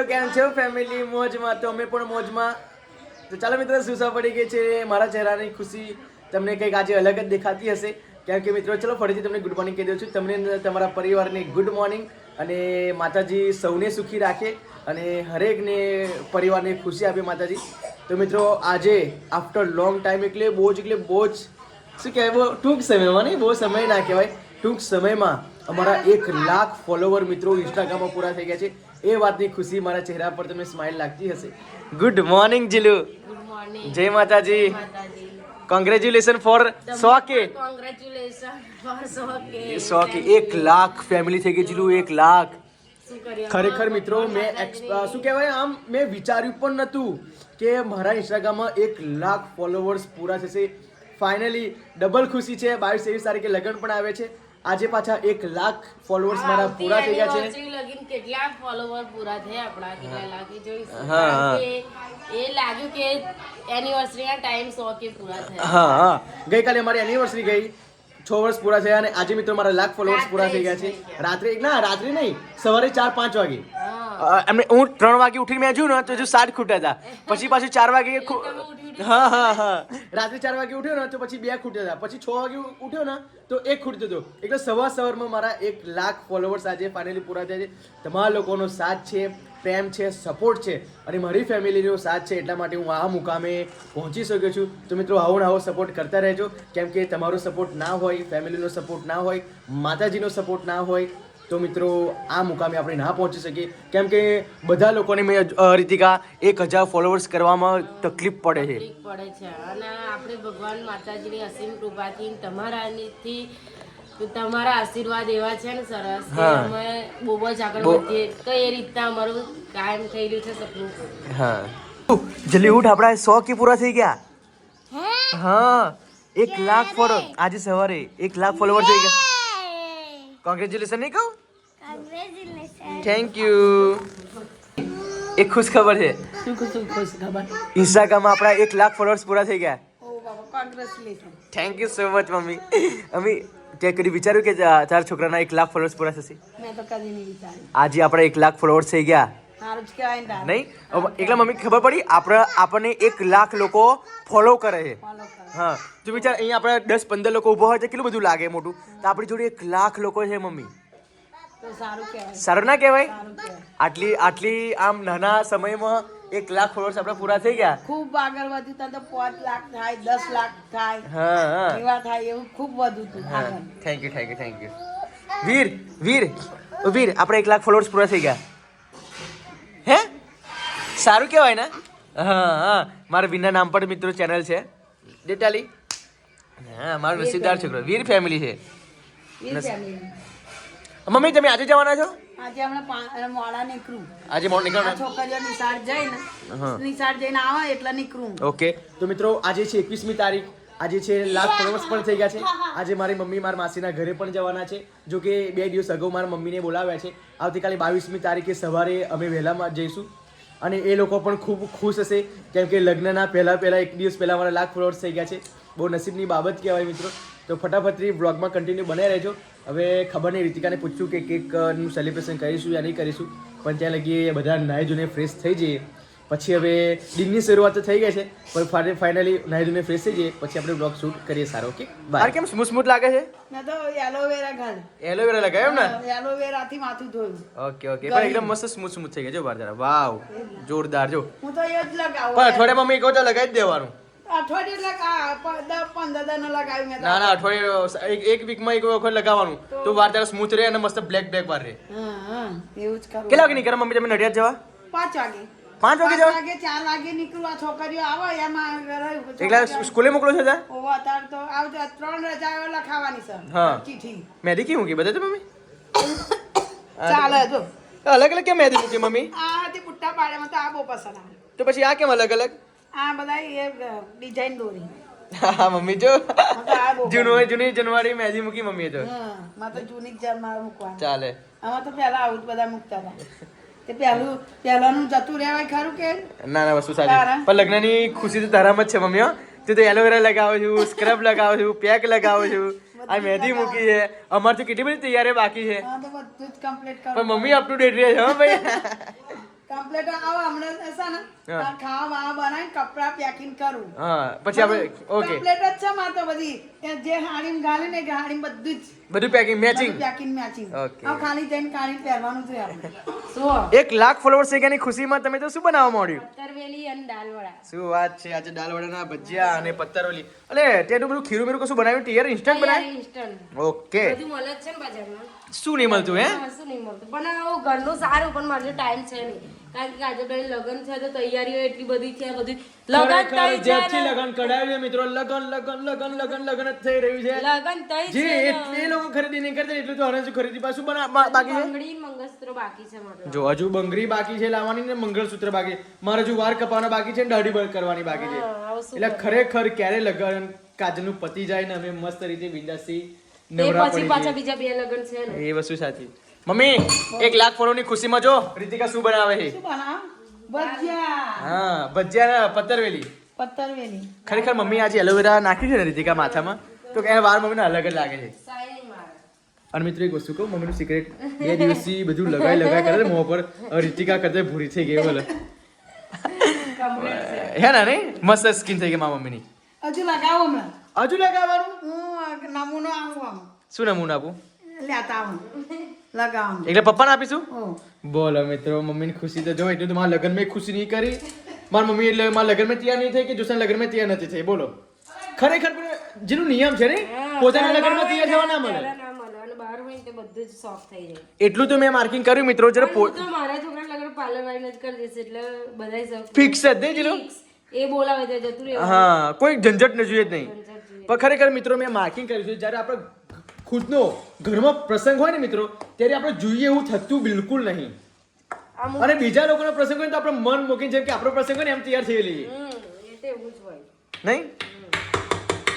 કેમ છો ફેમિલી? મોજમાં? તો અમે પણ મોજમાં. તો ચાલો મિત્રો, સુસા પડી ગઈ છે. મારા ચહેરાની ખુશી તમને કંઈક આજે અલગ જ દેખાતી હશે. કેમ કે મિત્રો, ચલો ફરીથી તમને ગુડ મોર્નિંગ કહી દઉં છું. તમને તમારા પરિવારને ગુડ મોર્નિંગ, અને માતાજી સૌને સુખી રાખે અને હરેકને પરિવારને ખુશી આપે માતાજી. તો મિત્રો, આજે આફ્ટર લોંગ ટાઈમ એટલે બહુ જ શું કહેવાય, બહુ ટૂંક સમયમાં, નહીં બહુ સમય ના કહેવાય, ટૂંક સમયમાં અમારા 1 લાખ ફોલોવર મિત્રો ઇન્સ્ટાગ્રામમાં પૂરા થઈ ગયા છે. એ વાતની ખુશી મારા ચહેરા પર તમને સ્માઇલ લાગતી હશે. Good morning Jilu. Good morning. જય માતાજી. Congratulation for 100K. Congratulation for 100K. 100K 1 lakh family થઈ ગઈ જીલુ. 1 લાખ. શું કરીએ? ખરેખર મિત્રો, મેં શું કહેવાય, આમ મેં વિચાર્યું પણ નહોતું કે મારા ઇન્સ્ટાગ્રામમાં 1 લાખ ફોલોવર્સ પૂરા થશે. ફાઇનલી ડબલ ખુશી છે. 22-23 તારીખે લગ્ન પણ આવે છે. આજે પાછા 1 લાખ ફોલોવર્સ મારા પૂરા થઈ ગયા છે. લગીન કેટલા ફોલોવર પૂરા થયા આપણા? કેટલા લાખ જોઈશું. હા. એ લાગ્યું કે એનિવર્સરી ના ટાઈમ 100K પૂરા થયા. હા. ગઈકાલે મારી એનિવર્સરી ગઈ, 6 વર્ષ પૂરા થયા, અને આજે મિત્રો મારા લાખ ફોલોવર્સ પૂરા થઈ ગયા છે. રાત્રે નહીં, સવારે 4-5 વાગે એમને હું 3 વાગે ઉઠીને મેં જોયું ને તો 7 ખૂટ્યા હતા. પછી પાછું 4 વાગે રાત્રે 4 વાગે ઉઠ્યો ને તો પછી 2 ખૂટ્યા હતા. પછી 6 વાગે ઉઠ્યો ને તો 1 ખૂટતો હતો. એટલે સવારમાં મારા 1 લાખ ફોલોવર્સ આજે ફાઇનલી પૂરા થયા છે. તમારા લોકોનો સાથ છે, પ્રેમ છે, સપોર્ટ છે, અને મારી ફેમિલીનો સાથ છે. એટલા માટે હું આ મુકામે પહોંચી શક્યો છું. તો મિત્રો, આવો સપોર્ટ કરતા રહેજો. કેમ કે તમારો સપોર્ટ ના હોય, ફેમિલીનો સપોર્ટ ના હોય, માતાજીનો સપોર્ટ ના હોય, તો મિત્રો આ મુકામે આપણે ના પહોંચી શકીએ. કેમ કે બધા લોકોને મેં રીતિકા 1000 ફોલોવર્સ કરવામાં તકલીફ પડે છે. અને આપણે ભગવાન માતાજીની અસીમ કૃપાથી તમારા આશીર્વાદ એવા છે ને સરસ કે અમે બહુ જ આગળ વધીએ. તો એ રીતના અમારું કાયમ થઈ રહ્યું છે સપનું. હા, જલ્દી ઉઠ, આપણા 100K પૂરા થઈ ગયા. હા, 1 લાખ ફોલોવર આજે સવારે 1 લાખ ફોલોવર થઈ ગયા. કોંગ્રેચ્યુલેશન નહીં કહું? Thank you. એક ખુશ ખબર છે. શું ખુશ ખબર? ઇન્સ્ટાગ્રામમાં આપણા 1 લાખ ફોલોવર્સ પૂરા થઈ ગયા. ઓ બાબા, congratulation. Thank you so much mummy. Ami તે કદી વિચાર્યું કે તારા છોકરાના 1 લાખ ફોલોવર્સ પૂરા થશે? મેં તો કદી નહીં વિચાર્યું. આજે આપણા 1 લાખ ફોલોવર્સ થઈ ગયા. સારું જ કહેવાય ને. નહીં એકલા મમ્મી ખબર પડી આપણને 1 લાખ લોકો ફોલો કરે છે. હા, તું વિચાર, અહીંયા આપણે 10-15 લોકો ઊભા હોય તો કેટલું બધું લાગે મોટું. તો આપણી જોડે 1 લાખ લોકો છે મમ્મી. તો સારું કહેવાય. સારું ના કહેવાય? સારું કહેવાય. આટલી આમ નાના સમયમાં 1 લાખ ફોલોવર્સ આપણા પૂરા થઈ ગયા. ખૂબ આગળ વધ્યું તો 5 લાખ થાય, 10 લાખ થાય, હા, એવા થાય, એવું ખૂબ વધુ હતું આગળ. Thank you. વીર આપણે 1 લાખ ફોલોવર્સ પૂરા થઈ ગયા. હે, સારું કહેવાય ને? હા, મારા વીરના નામ પર મિત્રો ચેનલ છે ડેટાલી. હા, મારો નસીબદાર છોકરો વીર ફેમિલી છે. મમ્મી, તમે આજે જવાના છો? આજે હમણાં મોડા નીકળું. આજે મોડા નીકળવાના? છોકરીઓ નિશાળ જઈને આવે એટલે નીકળું. ઓકે. તો મિત્રો, આજે છે 21મી તારીખ. આજે છે લાખ ફોલોવર્સ પણ થઈ ગયા છે. આજે મારી મમ્મી મારા માસીના ઘરે પણ જવાના છે. જો કે 2 દિવસ અગાઉ મારા મમ્મીને બોલાવ્યા છે. આવતીકાલે 22મી તારીખે સવારે અમે વહેલામાં જઈશું. અને એ લોકો પણ ખૂબ ખુશ હશે. કેમ કે લગ્નના પહેલા 1 દિવસ પહેલા મારા લાખ ફોલોવર્સ થઈ ગયા છે. બહુ નસીબની બાબત કહેવાય મિત્રો. તો ફટાફટથી બ્લોગમાં કન્ટિન્યુ બનાવી રહેજો. હવે ખબર નહીં, રીતિકાને પૂછ્યું કે કેકનું સેલિબ્રેશન કરીશું યા નહીં કરીશું, પણ ત્યાં લગી બધા નાહી ધોઈને ફ્રેશ થઈ જઈએ. પછી હવે દિનની શરૂઆત તો થઈ ગઈ છે, પણ ફાઇનલી નાહી ધોઈને ફ્રેશ થઈ જઈએ પછી આપણે બ્લોગ શૂટ કરીએ. સારો. Okay, by. કેમ સ્મૂથ લાગે છે? મેં તો એલોવેરા ઘાલ. એલોવેરા લગાવ્યો ને? એલોવેરાથી માથું ધોયું. ઓકે. પણ એકદમ મસ્ત સ્મૂથ થઈ ગયા. જો બાર જરા, વાવ, જોરદાર. જો હું તો એ જ લગાવું. પણ અઠવાડિયામાં મમ્મી કહો તો લગાવી જ દેવાનું. અઠવાડિયે 10-15 દિન લગાવ્યું મેં. ના, અઠવાડિયે એક વીકમાં એક વખત લગાવવાનું. તો વાર તારા સ્મૂથ રહે અને મસ્ત બ્લેક વાર રહે. હા, એવું જ કરું. કેટલા વાગે નીકળે મમ્મી તમે નડિયાદ જવા? 5 વાગે. 5 વાગે જવા? 4 વાગે નીકળવા. છોકરીઓ આવે એમાં એકલા સ્કૂલે મોકલો છો ત્યાં? ઓવા તાર તો આવજો. 3 રજાઓ લખાવાની છે. હા, ચીઠી મેદી કેવું કે બધા મમ્મી? ચાલે જો. અલગ કેમ મેદી મૂકી મમ્મી? આ તે પુટ્ટા પાડ્યામાં તો આ બહુ પસંદ આવે. તો પછી આ કેમ અલગ? આ બધા એ ડિઝાઇન દોરી. હા મમ્મી, જો આ બહુ જૂની જનવારી મેદી મૂકી મમ્મીએ તો. હા, માં તો જૂની જ મારે મૂકવા ચાલે. આમાં તો પહેલા આવું જ બધા મૂકતા હતા. તે પહેલાનું જતું રહેવાય ખરું કે? ના, વસ્તુ સાચી. પણ લગ્નની ખુશી તો તારામાં જ છે મમ્મી. તું તો એલોવેરા લગાવો છું, સ્ક્રબ લગાવો છું, પેક લગાવો છું, આ મહેંદી મૂકી છે. અમારે તો કેટલી બધી તૈયારી બાકી છે. હા, તો બધું જ કમ્પ્લીટ કરો. પણ મમ્મી અપ ટુ ડેટ રહે છે. હા ભાઈ. કમ્પ્લેટ આવો હમણાં છે ને હા. ખાવા બનાવીને કપડા પેકિંગ કરું હા પછી આપણે ઓકે કમ્પ્લેટ જ છે મારે તો બધી એ જે હાડીમ ગાલે ને કે હાડીમ બધું જ બધું packing matching packing matching Okay. આ ખાલી જઈને કાઢીને પહેરવાનું છે આપણે શું 1 લાખ ફોલોવર્સ થઈ ગયાની ખુશીમાં તમે તો શું બનાવવા માંડ્યું પત્તરવેલી અને દાલવડા શું વાત છે આજે દાલ વડાના ભજીયા અને પત્તરોલી અલે તેનું બધું ખીરું મીરું કશું બનાવ્યું ટીયર ઇન્સ્ટન્ટ બનાવ્યું ઇન્સ્ટન્ટ ઓકે બધું મળે જ છે ને બજારમાં શું નહીં મળતું હે હા, શું નહીં મળતું પણ આવું ઘરનું સારું પણ મારે ટાઈમ છે નહીં કારણ કે આજે ભાઈ લગ્ન છે તો તૈયારીઓ એટલી બધી છે બધું લગ્ન થઈ જેથી જાય ને. લગન કઢાવ્યું છે મિત્રો લગન જ થઈ રહ્યું છે લગ્ન થઈ જે છે એ લોકો ખરીદી નહીં કરતા એટલું તો હરણ ખરીદી પાછું બાકી છે બંગડી ને મંગળસૂત્ર બાકી છે મારે જો હજુ બંગડી બાકી છે લાવવાની ને મંગળસૂત્ર બાકી મારે હજુ વાર કપાવવાના બાકી છે ને દાઢી બળ કરવાની બાકી છે હા, હવે શું એટલે ખરેખર ક્યારે લગન કાજલનું પતિ જાય ને અમે મસ્ત રીતે બિંદાસી એ નવરા પછી પડી પાછા જઈએ. બીજા બે લગ્ન છે ને એ વસ્તુ સાચી મમ્મી 1 લાખ ફોલોની ખુશીમાં જો રીતિકા શું બનાવે છે શું બનાવ ભજીયા હા ભજીયા ને પત્તરવેલી પત્તરવેલી ખરેખર મમ્મી આજે એલોવેરા નાખ્યું છે ને રીતિકા માથામાં તો કે વાર મમ્મીને અલગ જ લાગે છે સાઈ મારે અને મિત્રો એક વસ્તુ કહું મમ્મીનું સિક્રેટ 2 દિવસથી બધું લગાઈ કરે મોં પર હવે રીતિકા કરતા ભૂરી થઈ ગઈ બોલે હે ને નહીં મસ્ત સ્કિન થઈ ગઈ મારા મમ્મીની હજુ લગાવો હમણાં હજુ લગાવવાનું હું નમૂનો આવું આમ શું નમૂના આપું લેતા આવું લગાવવાનું એટલે પપ્પાને આપીશું ઓ બોલો મિત્રો મમ્મીની ખુશી તો જો એટલું તો મારા લગ્નમાં ખુશી નહીં કરી મારી મમ્મી એટલે મારા લગ્નમાં તૈયાર નહીં થઈ કે જોસાના લગ્નમાં તૈયાર નથી થઈ બોલો ખરેખર પણ જેનું નિયમ છે ને પોતાના લગ્નમાં તૈયાર થવા ના મળે ના મળે અને બહાર હોય ને તે બધું જ શોખ થઈ જાય એટલું તો મેં માર્કિંગ કર્યું મિત્રો જરા હું તો મારા છોકરા લગ્ન પાર્લર વાળીને જ કરી દઈશ એટલે બધાય શોખ ફિક્સ જ નહીં ચલો એ બોલાવે તો જતું રહેવાનું. હા કોઈ ઝંઝટ ન જોઈએ જ નહીં ઝંઝટ જોઈએ. પણ ખરેખર મિત્રો મેં માર્કિંગ કર્યું છે જ્યારે આપણે ખુદનો ઘરમાં પ્રસંગ હોય ને મિત્રો ત્યારે આપણે જોઈએ એવું થતું બિલકુલ નહીં અમુક અને બીજા લોકોનો પ્રસંગ હોય ને તો આપણે મન મૂકીને જેમ કે આપણો પ્રસંગ હોય ને એમ તૈયાર થઈ લઈએ એ તો એવું જ હોય નહીં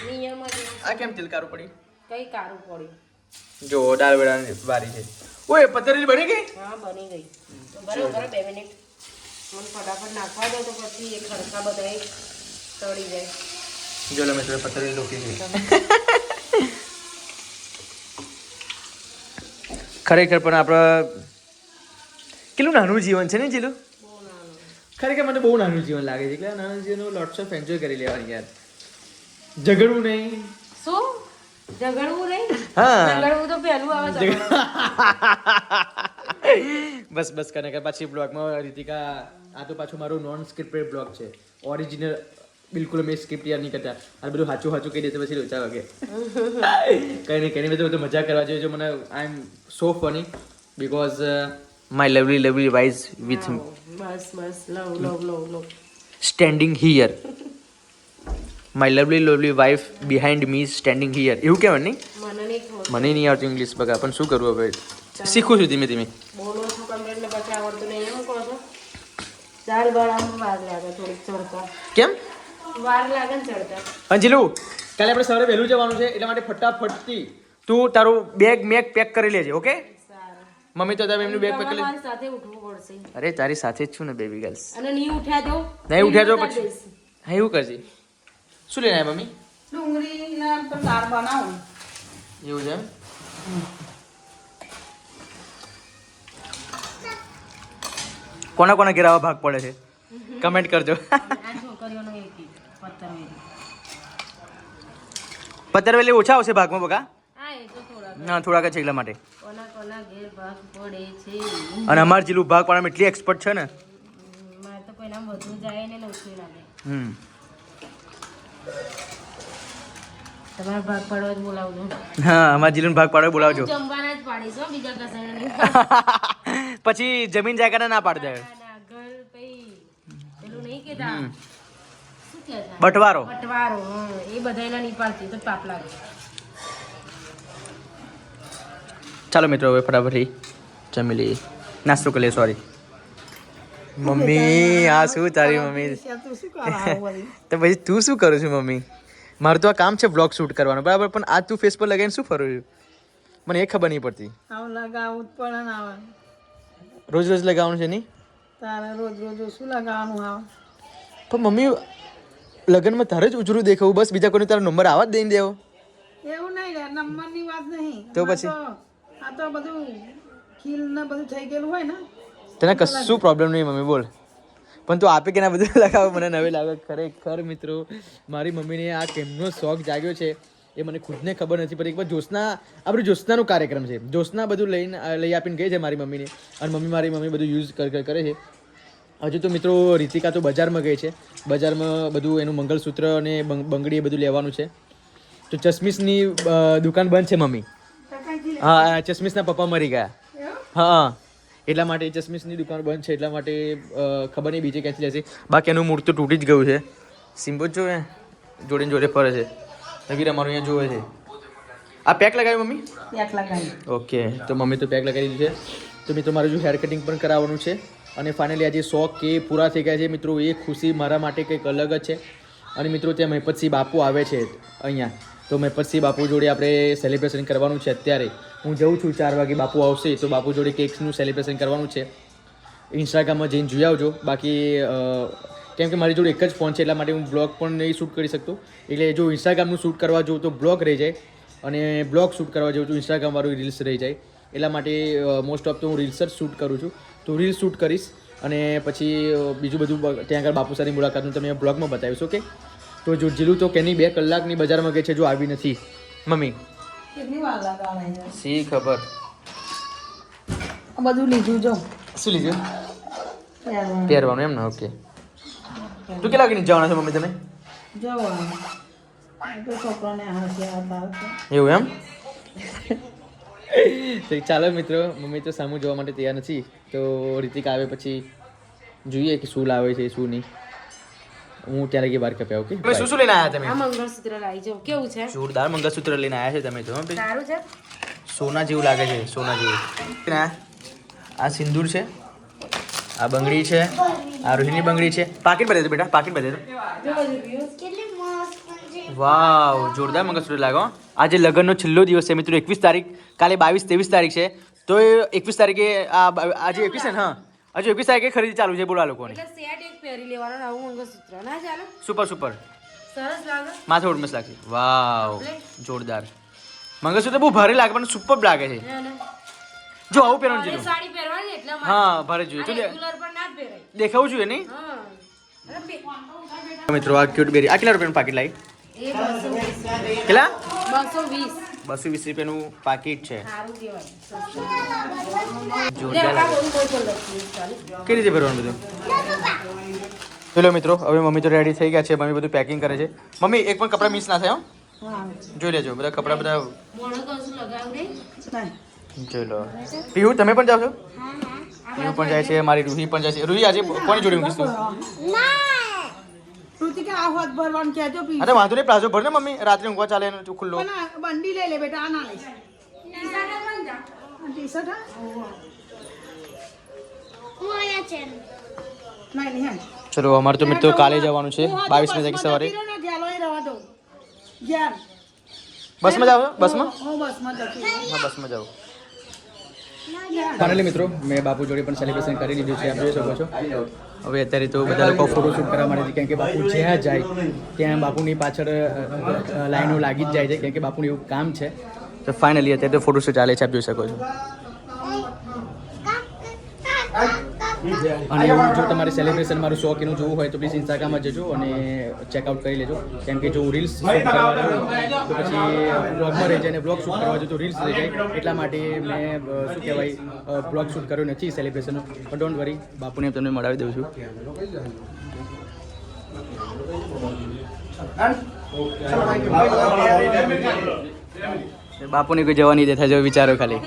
નિયમ જ એવું. આ કેમ તિલકારું પડી કઈ કારું પડ્યું જો દાળ વેળાની વારી છે ઓય પતરેલી બની ગઈ હા બની ગઈ બરાબર 2 મિનિટ મને ફટાફટ નાખવા દો તો પછી એ ખડકા બધા તળી જાય જો લો મિત્રો પતરેલી લોકી ગઈ ખરેખર પણ આપણે કેટલું નાનું જીવન છે ને જીલું બહુ નાનું ખરેખર મને બહુ નાનું જીવન લાગે છે એટલે આ નાનું જીવનનું લોટ્સ ઓફ એન્જોય કરી લેવાની યાર ઝઘડવું નહીં શું ઝઘડવું નહીં હા ઝઘડવું તો પહેલું આવે ઝઘડવું. બસ કરે કે પાછી બ્લોગમાં રીતિકા આ તો પાછું મારું નોન સ્ક્રિપ્ટેડ બ્લોગ છે ઓરિજિનલ બિલકુલ મેં સ્ક્રિપ્ટ યાદ નહીં કરતા આ બધું સાચું કહી દેતો પછી લોચા વાગે કઈ નહીં બધું મજા કરવા જોઈએ જો મને I am so funny because my lovely wise with બસ love standing here my lovely wife behind me standing here એવું કહેવાય નહીં મને નહીં ખબર મને નહીં આવતું ઇંગ્લિશ બગા પણ શું કરવું હવે શીખું છું ધીમે ધીમે બોલો છો કમ્પ્લેટ ને પછી આવડતું નહીં એમ કહો છો દાલ બળામાં વાર લાગે થોડીક ચડતા કેમ વાર લાગે ને ચડતા અંજલિ કાલે આપણે સવારે વહેલું જવાનું છે એટલા માટે ફટાફટથી તું તારું બેગ પેક કરી લેજે ઓકે સારું મમ્મી તો તમે એમનું બેગ પેક કરી લે મારી સાથે ઉઠવું પડશે અરે તારી સાથે જ છું ને બેબી ગર્લ્સ અને નહીં ઉઠ્યા તો નહીં ઉઠ્યા તો બતા પછી દઈશ. હા એવું કરજે શું લઈને આવ્યા મમ્મી ડુંગળીના પર દાળ બનાવું એવું છે એમ? કોના કોના ઘેર આવા ભાગ પડે છે કમેન્ટ કરજો આ છોકરીઓનો એક પત્તરવેલી પતરવેલી ઓછા આવશે ભાગમાં બકા હા એ તો થોડા ના થોડાક જ છે એટલા માટે કોના ઘેર ભાગ પડે છે અને અમાર જીલું ભાગ પાડવામાં એટલી એક્સપર્ટ છે ને મારે તો કોઈના વધુ જાય ને ઓછું લાગે હમ તમારે ભાગ પાડવા જ બોલાવજો હા અમારા જીલું ભાગ પાડવા બોલાવજો જમવાના જ પાડીશ હો, બીજા કશાને નહીં પછી જમીન જાયકાને ના પાડી દે ના, ઘર કઈ પેલું નહીં કેતા શું કહેતા બટવારો બટવારો એ બધાયના નહીં પાડતી તો પાપ લાગે ચાલો મિત્રો હવે ફટાફટ જમી લઈએ નાસ્તો કરી લઈએ સોરી મમ્મી આ શું તારી મમ્મી તું શું કરાવું વળી? તો પછી તું શું કરું છું મમ્મી મારું તો આ કામ છે બ્લોગ શૂટ કરવાનું બરાબર પણ આ તું ફેસ પર લગાવીને શું ફરું છું મને એ ખબર નહીં પડતી આવું લગાવવું જ પડે ને આવે રોજ રોજ લગાવવાનું છે નહીં તારે રોજ રોજ શું લગાવવાનું આવે પણ મમ્મી લગ્નમાં તારે જ ઉજરું દેખાવું બસ બીજા કોઈને તારો નંબર આવા જ દઈને દેવો એવું નહીં રે નંબરની વાત નહીં તો પછી? આ તો બધું ખીલ ને બધું થઈ ગયેલું હોય ને તને કશું પ્રોબ્લેમ નહીં મમ્મી બોલ, પણ તું આપે કે ના બધું લગાવે મને નવે લાગે. ખરેખર મિત્રો મારી મમ્મીને આ કેમનો શોખ જાગ્યો છે એ મને ખુદને ખબર નથી, પણ એકવાર જ્યોત્સના આપણે જ્યોત્સનાનો કાર્યક્રમ છે, જ્યોત્સના બધું લઈ આપીને ગઈ છે મારી મમ્મીને, અને મારી મમ્મી બધું યુઝ કરે છે. હજુ તો મિત્રો રીતિકા તો બજારમાં ગઈ છે, બજારમાં બધું એનું મંગળસૂત્ર અને બંગડી એ બધું લેવાનું છે. તો ચશ્મીસની દુકાન બંધ છે મમ્મી. હા, ચશ્મીસના પપ્પા મરી ગયા. હા, એટલા માટે ચશ્મીસની દુકાન બંધ છે, એટલા માટે ખબર નહીં બીજે ક્યાંથી લેશે. બાકી એનું મૂળ તો તૂટી જ ગયું છે. સિમ્બો જો જોડે જોડે ફરે છે. નવીર અમારું અહીંયા જોવે છે. આ પેક લગાવ્યું મમ્મી? પેક લગાવી. ઓકે, તો મમ્મી તો પેક લગાવી દીધું છે. તો મિત્રો મારું જો હેર કટિંગ પણ કરાવવાનું છે, અને ફાઇનલી આજે 100 કે પૂરા થઈ ગયા છે મિત્રો. એ ખુશી મારા માટે કંઈક અલગ જ છે. અને મિત્રો ત્યાં મહેપતસિંહ બાપુ આવે છે અહીંયા, તો મહેપતસિંહ બાપુ જોડે આપણે સેલિબ્રેશન કરવાનું છે. અત્યારે હું જઉં છું 4 વાગે, બાપુ આવશે તો બાપુ જોડે કેક્સનું સેલિબ્રેશન કરવાનું છે. ઇન્સ્ટાગ્રામમાં જઈને જોઈ આવજો. બાકી કેમ કે મારી જોડે એક જ ફોન છે, એટલા માટે હું બ્લોગ પણ નહીં શૂટ કરી શકતો. એટલે જો ઇન્સ્ટાગ્રામનું શૂટ કરવા જાઉં તો બ્લોગ રહી જાય, અને બ્લોગ શૂટ કરવા જાઉં તો ઇન્સ્ટાગ્રામવાળું રીલ્સ રહી જાય. એટલા માટે મોસ્ટ ઓફ તો હું રીલ્સ જ શૂટ કરું છું. તો રીલ્સ શૂટ કરીશ, અને પછી બીજું બધું ત્યાં આગળ બાપુ સાથેની મુલાકાતનું તમે બ્લોગમાં બતાવીશ. ઓકે, તો જો જીલું તો કેની 2 કલાકની બજારમાં ગઈ છે, જો આવી નથી મમ્મી. કેટલી વાર લગાવાય છે? સી ખબર. આ બધું લીધું જો શું લીધું? પહેરવાનું. પહેરવાનું એમ ને? ઓકે. તું કેટલા વાગે જવાના છો મમ્મી તમે? જવાનું તો છોકરાને હાંસી આવતા હશે. એવું એમ? તો ચાલો મિત્રો, મમ્મી તો સામું જોવા માટે તૈયાર નથી, તો રીતિકા આવે પછી જોઈએ કે શું લાવે છે શું નહીં. હું ત્યાં લગી વાર કપ્યા. ઓકે, શું શું લઈને આવ્યા તમે? આ મંગળસૂત્ર લાવી જો, કેવું છે? જોરદાર મંગળસૂત્ર લઈને આવ્યા છે તમે તો. સારું છે, સોના જેવું લાગે છે, સોના જેવું. આ સિંદૂર છે, આ બંગડી છે, આ રોહિણી બંગડી છે. પાકીટ બતાવી દો બેટા, પાકીટ બતાવી દો. વાવ, જોરદાર મંગળસૂત્ર લાગો. આજે લગ્નનો છેલ્લો દિવસ છે મિત્રો, 21 તારીખ. કાલે 22-23 તારીખ છે, તો 21 તારીખે આજે 21 છે ને? હા, હજુ 21 તારીખે ખરીદી ચાલુ છે. બોલા લોકોને એટલે સેટ એક પહેરી લેવાનો, નવું મંગળસૂત્ર ના ચાલે? સુપર સુપર, સરસ લાગે. માથે ઉડમસ લાગશે. વાવ, જોરદાર મંગળસૂત્ર. બહુ ભારે લાગે પણ સુપર લાગે છે. જો આવું પહેરવાનું છે. સાડી પહેરવાની એટલે હા, ભારે જોઈએ તો રેગ્યુલર પણ ના જ પહેરાય. દેખાવું જોઈએ નહીં હા, અરે મિત્રો. આ ક્યુટ બેરી આ કેટલા રૂપિયાનું પાકીટ લાવી? એ 220. કેટલા? 220. 220 રૂપિયાનું પાકીટ છે. સારું કહેવાય. જોરદાર લાગે. કેવી રીતે ભરવાનું બધું? ચલો મિત્રો, હવે મમ્મી તો રેડી થઈ ગયા છે. મમ્મી બધું પેકિંગ કરે છે. મમ્મી એક પણ કપડા મિસ ના થાય. જોઈ લેજો બધા કપડા બધા. મોણો કશું લગાવ નહીં. જોઈ લો. પીહુ તમે પણ જાઓ છો? પીહુ પણ જાય છે, મારી રૂહી પણ જાય છે. રૂહી આજે કોની જોડે મૂકીશ તું? ઋતિકા આ હોત ભરવાનું કહેજો પી. અરે વાંધો નહીં, પ્લાઝો ભર ને મમ્મી, રાત્રે ઊંઘવા ચાલે એનો ખુલ્લો. પણ આ બંડી લઈ લે બેટા, આ ના લઈશ. ટી-શર્ટ હા? નહીં નહીં. ચલો, અમારે તો મિત્રો કાલે જવાનું છે 22 તારીખે સવારે. બસમાં જાઓ છો? બસમાં? હું બસમાં જતી રહું. હા, બસમાં જાઓ. ફાઇનલી મિત્રો મેં બાપુ જોડે પણ સેલિબ્રેશન કરી લીધું છે, આપ જોઈ શકો છો. હવે અત્યારે તો બધા લોકો ફોટોશૂટ કરવા માટે છે, કેમ કે બાપુ જ્યાં જાય ત્યાં બાપુની પાછળ લાઈનો લાગી જ જાય છે, કેમ કે બાપુનું એવું કામ છે. તો ફાઇનલી અત્યારે તો ફોટોશૂટ ચાલે છે, આપ જોઈ શકો છો. અને એવું જો તમારે સેલિબ્રેશન મારું શોખ એનું જોવું હોય તો પ્લીઝ ઇન્સ્ટાગ્રામમાં જજો અને ચેકઆઉટ કરી લેજો. કેમ કે જો રીલ્સ શૂટ કરવા જાઉં તો પછી બ્લોગમાં રહી જાય, અને બ્લોગ શૂટ કરવા જાઉં તો રીલ્સ રહી જાય. એટલા માટે મેં શું કહેવાય બ્લોગ શૂટ કર્યો નથી સેલિબ્રેશનનો. પણ ડોન્ટ વરી, બાપુને તમને મળાવી દઉં છું. બાપુની કોઈ જવા નહીં દેતા, જો વિચારો ખાલી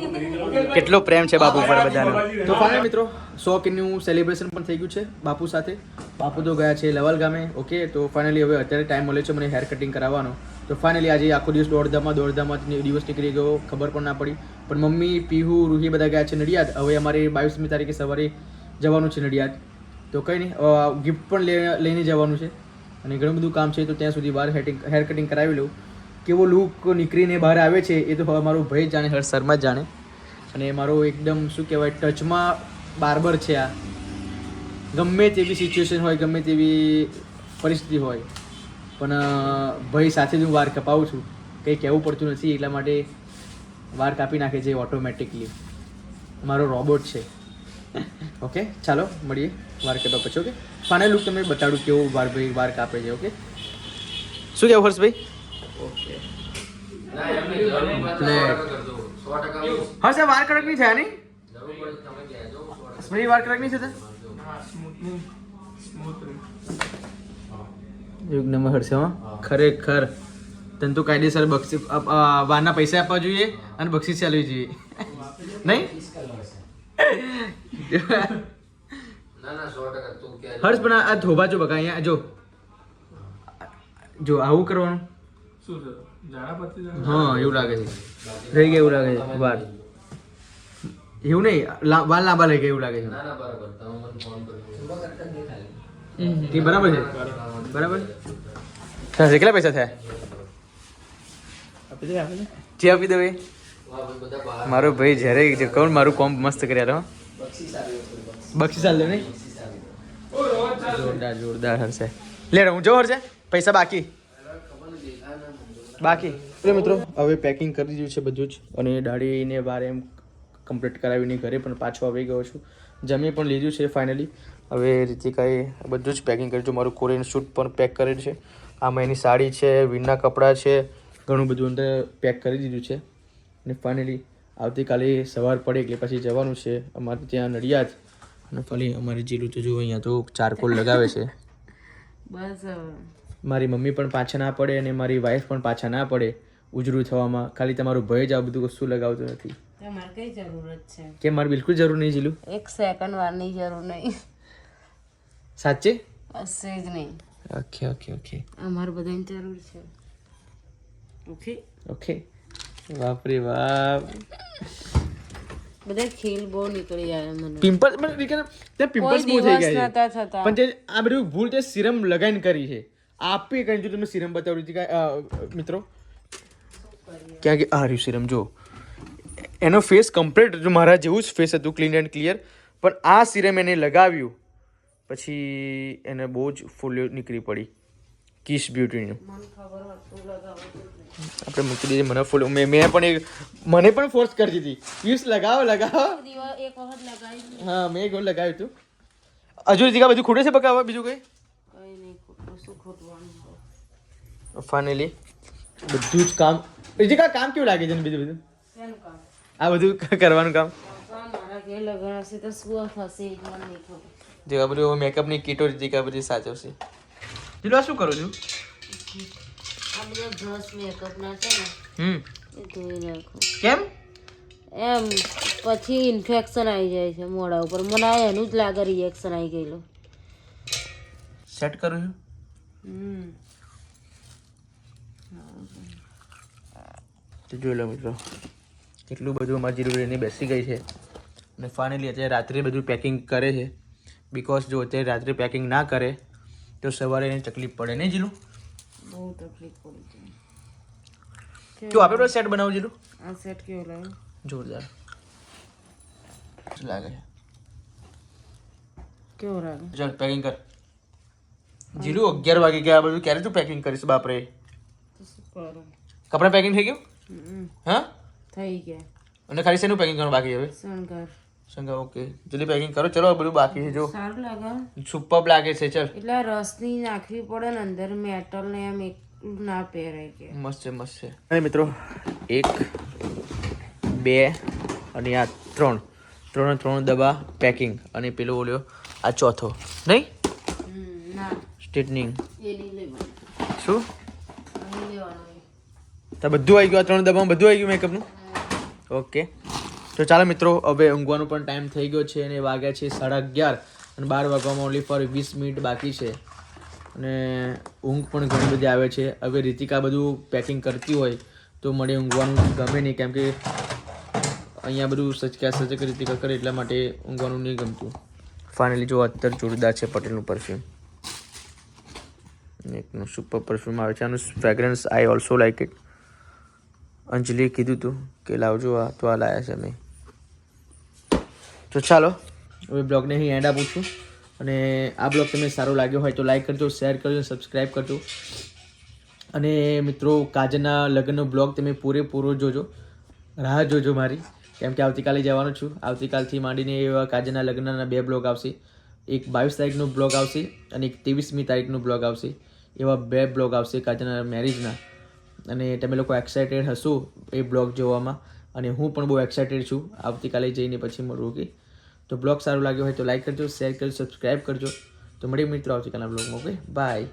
કેટલો પ્રેમ છે બાપુ પર બધાનો. તો ફાઇનલ મિત્રો 100 કેનું સેલિબ્રેશન પણ થઈ ગયું છે બાપુ સાથે. બાપુ તો ગયા છે લવલ ગામે. ઓકે, તો ફાઇનલી હવે અત્યારે ટાઈમ મળે છે મને હેર કટિંગ કરાવવાનો. તો ફાઇનલી આજે આખો દિવસ દોડધામાં દિવસ નીકળી ગયો, ખબર પણ ના પડી. પણ મમ્મી, પીહુ, રૂહી બધા ગયા છે નડિયાદ. હવે અમારે 22મી તારીખે સવારે જવાનું છે નડિયાદ. તો કંઈ નહીં, ગિફ્ટ પણ લઈને જવાનું છે, અને ઘણું બધું કામ છે. તો ત્યાં સુધી બહાર હેર કટિંગ કરાવી લઉં. કેવો લુક નીકળીને બહાર આવે છે એ તો હવે મારો ભાઈ જાણે, હર્ષ શર્મા જ જાણે. અને મારો એકદમ શું કહેવાય ટચમાં બાર્બર છે આ. ગમે તેવી સિચ્યુએશન હોય, ગમે તેવી પરિસ્થિતિ હોય, પણ ભાઈ સાથે જ હું વાર કપાવું છું. કંઈ કહેવું પડતું નથી, એટલા માટે વાર કાપી નાખે છે ઓટોમેટિકલી. મારો રોબોટ છે. ઓકે ચાલો મળીએ વાર કાપ્યા પછી. ઓકે ફાઇનલ લુક તમને બતાડું કેવું વાર કાપે છે. ઓકે શું કહેવું હર્ષભાઈ? હર્ષ વાર કડક નહીં થયા નહીં? સ્મૃતિ વાર કડક નહીં થતા? એક નંબર હર્ષ હા ખરેખર. તને તો કાયદેસર બક્ષી વારના પૈસા આપવા જોઈએ અને બક્ષીસ ચાલવી જોઈએ નહીં? હર્ષ પણ આ ધોબા જો બકા અહીંયા જો આવું કરવાનું. હા એવું લાગે છે રહી ગયા એવું લાગે છે વાર એવું નહીં વાર લાંબા લઈ ગયા એવું લાગે છે. બરાબર છે બરાબર. કેટલા પૈસા થયા? જે આપી દો. મારો ભાઈ જ્યારે કહું મારું કોમ મસ્ત કર્યા બક્ષીસ ચાલ લે નહીં? જોરદાર હરશે. લે હું જો હરશે પૈસા બાકી મિત્રો હવે પેકિંગ કરી દીધું છે બધું જ અને દાઢીને વાર એમ કમ્પ્લીટ કરાવીને ઘરે પણ પાછો આવી ગયો છું. જમી પણ લીધું છે ફાઇનલી. હવે રીતિકાએ બધું જ પેકિંગ કર્યું છે. મારું કોરિયન શૂટ પણ પેક કરેલું છે. આમાં એની સાડી છે, વિનના કપડાં છે, ઘણું બધું અંદર પેક કરી દીધું છે. અને ફાઇનલી આવતીકાલે સવાર પડે એટલે પછી જવાનું છે અમારે ત્યાં નડિયાદ. અને ફરી અમારી જીલું તો જો અહીંયા તો ચારકોલ લગાવે છે. બસ મારી મમ્મી પણ પાછા ના પડે અને મારી વાઈફ પણ પાછા ના પડે ઉજળું થવામાં. ખાલી તમારું ભય જ આ બધું વસ્તુ લગાવતું નથી. તમારે કઈ જરૂરત છે? કે મારે બિલકુલ જરૂર નહીં જીલું. એક સેકન્ડ વારની જરૂર નહીં. સાચે? હશે જ નહીં. ઓકે ઓકે ઓકે અમારે બધાની જરૂર છે. ઓકે ઓકે બાપરે બાપ. બધા ખીલ બહુ નીકળી આવે મને. પિમ્પલ્સ મને પિમ્પલ્સ બહુ થઈ ગયા છે. થતા પણ જે આ બધું ભૂલ તે સિરમ લગાવીને કરી છે. આપી કઈ જો તમે સિરમ બતાવી હતી મિત્રો ક્યાં કે આ રહ્યું સિરમ જો એનો ફેસ કમ્પ્લીટ જો મારા જેવું જ ફેસ હતું ક્લીન એન્ડ ક્લિયર. પણ આ સિરમ એને લગાવ્યું પછી એને બહુ જ ફોલ્યો નીકળી પડી. કિસ બ્યુટીનું આપણે મૂકી દીધી. મને ફૂલ મેં પણ મને પણ ફોર્સ કરી દીધી કિસ લગાવો એક વખત લગાવી. હા મેં એક વાર લગાવ્યું હતું. હજુ રીતિકા બધું ખૂટે છે બકા બીજું કઈ? કઈ નહીં ખોટું શું ખોટવાનું. ફાઇનલી બધું જ કામ. રીતિકા કામ કેવું લાગે છે બીજું બધું શેનું કામ? આ બધું કરવાનું કામ? મારા ઘેર લગન હશે તો શું થશે એક મને નહીં ખબર. જેવા બધું મેકઅપની કીટો રીતિકા બધી સાચવશે. જીલો શું કરું છું? આ બધા બ્રશ મેકઅપ ના છે ને એ ધોઈ નાખો. કેમ? એમ પછી ઇન્ફેક્શન આવી જાય છે મોઢા ઉપર. મને આ એનું જ લાગે રિએક્શન આવી ગયેલું. સેટ કરું છું. તો જોઈ લો મિત્રો કેટલું બધું અમારી જીરું એની બેસી ગઈ છે. અને ફાઇનલી અત્યારે રાત્રે બધું પેકિંગ કરે છે. બિકોઝ જો અત્યારે રાત્રે પેકિંગ ના કરે તો સવારે એને તકલીફ પડે નહીં જીલું? બહુ તકલીફ પડી છે. કેવું આપણે સેટ બનાવું જીલું? આ સેટ કેવો લાગે? જોરદાર લાગે છે. કેવો લાગે? ચાલ પેકિંગ કર જીલું. 11 વાગે ગયા બધું ક્યારે તું પેકિંગ કરીશ બાપરે? તો શું કરું? કપડા પેકિંગ થઈ ગયું? હા થઈ ગયા. અને ખાલી શેનું પેકિંગ કરવાનું બાકી હવે? શણગાર. સંગા ઓકે જલ્દી પેકિંગ કરો. ચલો બધું બાકી છે જો. સારું લાગે. સુપર લાગે છે. ચલ એટલે આ રસની નાખવી પડે ને અંદર મેટલ ને એમ એકલું ના પહેરાય કે. મસ્ત છે મસ્ત છે. અને મિત્રો 1 2 અને આ 3 દબા પેકિંગ અને પેલો ઓલ્યો આ ચોથો નહીં ના સ્ટ્રેટનિંગ એ નહીં લેવાનું. શું નહીં લેવાનું. તો બધું આવી ગયું? આ 3 દબામાં બધું આવી ગયું મેકઅપનું? ઓકે તો ચાલો મિત્રો હવે ઊંઘવાનો પણ ટાઈમ થઈ ગયો છે અને વાગ્યા છે 11:30 અને 12 વાગવામાં ઓનલી ફોર 20 મિનિટ બાકી છે. અને ઊંઘ પણ ઘણી બધી આવે છે. હવે રીતિકા બધું પેકિંગ કરતી હોય તો મને ઊંઘવાનું ગમે નહીં કેમ કે અહીંયા બધું સચક રીતિકા કરે એટલા માટે ઊંઘવાનું નહીં ગમતું. ફાઇનલી જો અત્યારે જોરદાર છે પટેલનું પરફ્યુમ. એકનું સુપર પરફ્યુમ આવે છે. આનું fragrance I also like it. અંજલિએ કીધું હતું કે લાવજો આ તો આ લાયા છે અમે. તો ચાલો હવે બ્લોગને અહીં એન્ડ આપું છું. અને આ બ્લોગ તમને સારો લાગ્યો હોય તો લાઈક કરજો, શેર કરજો, સબસ્ક્રાઈબ કરજો. અને મિત્રો કાજલના લગ્નનો બ્લોગ તમે પૂરેપૂરો જોજો, રાહ જોજો મારી. કેમ કે આવતીકાલે જવાનું છું. આવતીકાલથી માંડીને એવા કાજલના લગ્નના 2 બ્લોગ આવશે. એક 22 તારીખનું બ્લોગ આવશે અને એક 23મી તારીખનું બ્લોગ આવશે. એવા 2 બ્લોગ આવશે કાજલના મેરેજના. અને તમે લોકો એક્સાઇટેડ હશો એ બ્લોગ જોવામાં, અને હું પણ બહુ એક્સાઇટેડ છું. આવતીકાલે જઈને પછી મળું. ઓકે, તો બ્લોગ સારું લાગ્યો હોય તો લાઈક કરજો, શેર કરજો, સબસ્ક્રાઈબ કરજો. તો મળીએ મિત્રો આવતીકાલના બ્લોગમાં. Okay, by.